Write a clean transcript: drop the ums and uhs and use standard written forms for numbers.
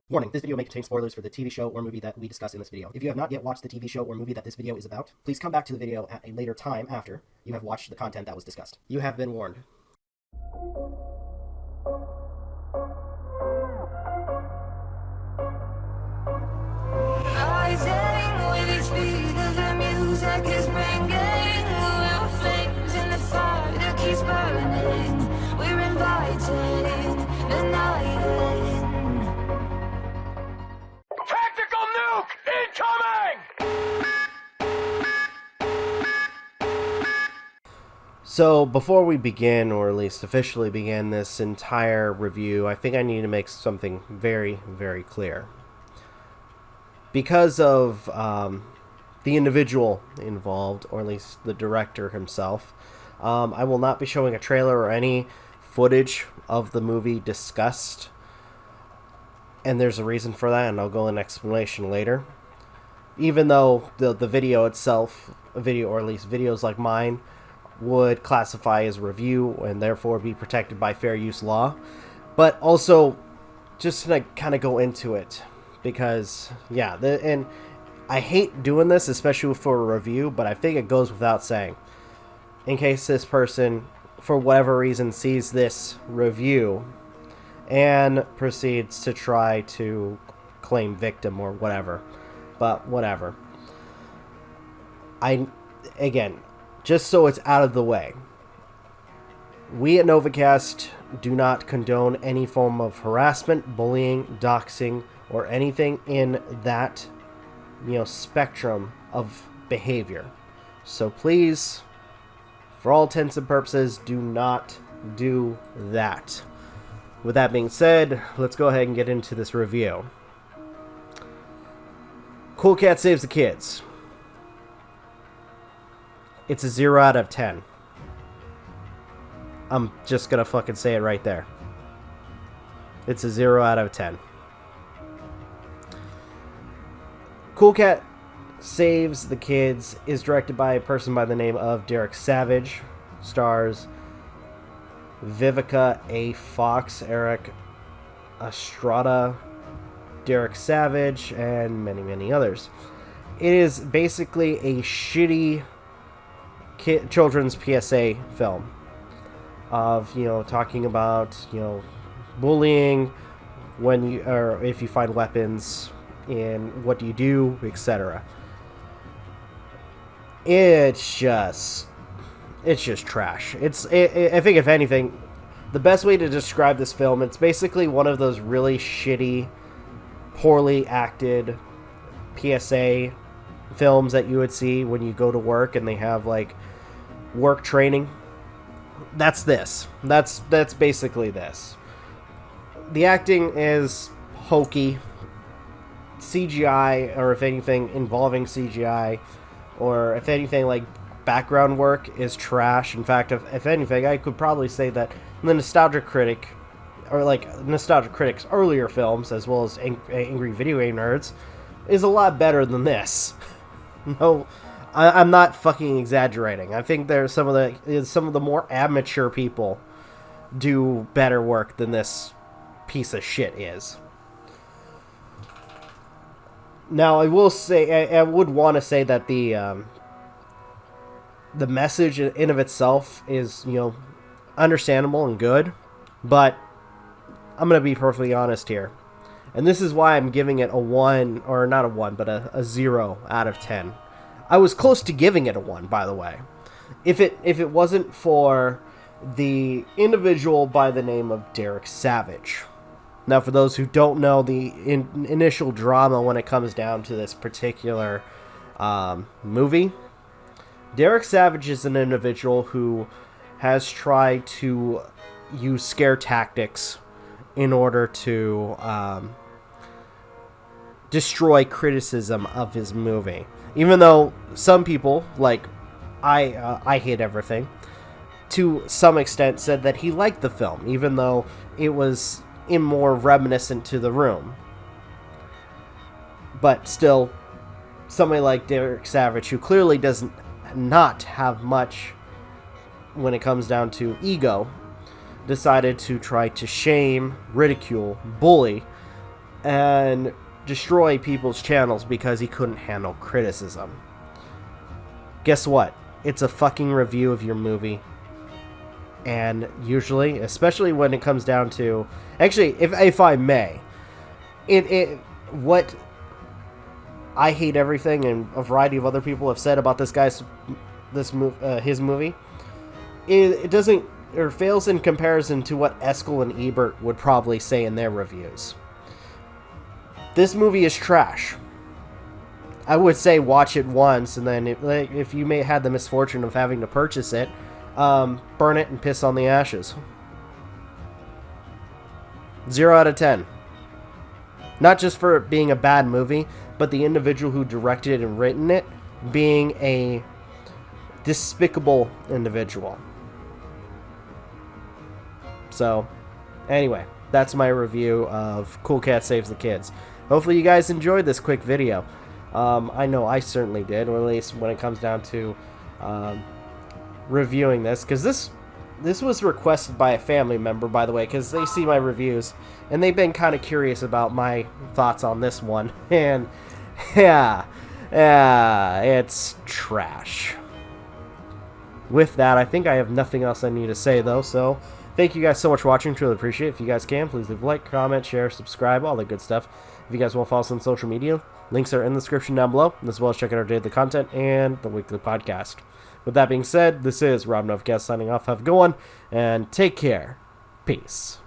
Warning, this video may contain spoilers for the TV show or movie that we discuss in this video. If you have not yet watched the TV show or movie that this video is about, please come back to the video at a later time after you have watched the content that was discussed. You have been warned. Rising with each beat of the music is ringing. We're flames in the fire that keeps burning. We're inviting the night in. Tactical nuke incoming! So before we begin, or at least officially begin this entire review, I think I need to make something very, very clear. Because of the individual involved, or at least the director himself, I will not be showing a trailer or any footage of the movie discussed. And there's a reason for that, and I'll go into explanation later. Even though the video itself, or at least videos like mine, would classify as review and therefore be protected by fair use law. But also, just to kind of go into it, because, yeah, and I hate doing this, especially for a review, but I think it goes without saying. In case this person, for whatever reason, sees this review and proceeds to try to claim victim or whatever. But whatever. Again, just so it's out of the way, we at Novacast do not condone any form of harassment, bullying, doxing, or anything in that, spectrum of behavior. So please, for all intents and purposes, do not do that. With that being said, let's go ahead and get into this review. Cool Cat Saves the Kids. It's a 0 out of 10. I'm just gonna fucking say it right there. It's a 0 out of 10. Cool Cat Saves the Kids is directed by a person by the name of Derek Savage. Stars Vivica A. Fox, Eric Estrada, Derek Savage, and many, many others. It is basically a shitty children's PSA film of, talking about, bullying, when you, or if you find weapons, and what do you do, etc. It's just trash. I think, if anything, the best way to describe this film, it's basically one of those really shitty, poorly acted PSA films that you would see when you go to work and they have like work training. That's this. That's basically this. The acting is hokey. CGI, or if anything involving CGI, or if anything like background work, is trash. In fact, if anything, I could probably say that the Nostalgia Critic, or like Nostalgia Critic's earlier films, as well as Angry Video Game Nerds, is a lot better than this. No, I'm not fucking exaggerating. I think there's some of the more amateur people do better work than this piece of shit is. Now, I will say, I would want to say that the message in of itself is, understandable and good, but I'm going to be perfectly honest here. And this is why I'm giving it a 1, or not a 1, but a 0 out of 10. I was close to giving it a 1, by the way. If it wasn't for the individual by the name of Derek Savage. Now, for those who don't know the initial drama when it comes down to this particular movie, Derek Savage is an individual who has tried to use scare tactics in order to destroy criticism of his movie. Even though some people, like I Hate Everything, to some extent said that he liked the film, even though it was more reminiscent to The Room. But still, somebody like Derek Savage, who clearly does not have much when it comes down to ego, decided to try to shame, ridicule, bully and destroy people's channels because he couldn't handle criticism. Guess what? It's a fucking review of your movie. And usually, especially when it comes down to... Actually, if I may, what I hate everything, and a variety of other people have said about his movie, it doesn't, or fails in comparison to what Eskel and Ebert would probably say in their reviews. This movie is trash. I would say watch it once, and then if you may had the misfortune of having to purchase it, burn it and piss on the ashes. 0 out of 10. Not just for it being a bad movie, but the individual who directed it and written it being a despicable individual. So, anyway, that's my review of Cool Cat Saves the Kids. Hopefully you guys enjoyed this quick video. I know I certainly did, or at least when it comes down to reviewing this, because this was requested by a family member, by the way, because they see my reviews, and they've been kind of curious about my thoughts on this one, and yeah, it's trash. With that, I think I have nothing else I need to say, though, so thank you guys so much for watching. Truly appreciate it. If you guys can, please leave a like, comment, share, subscribe, all that good stuff. If you guys want to follow us on social media, links are in the description down below, as well as checking our daily content and the weekly podcast. With that being said, this is Rob Novacast signing off. Have a good one, and take care. Peace.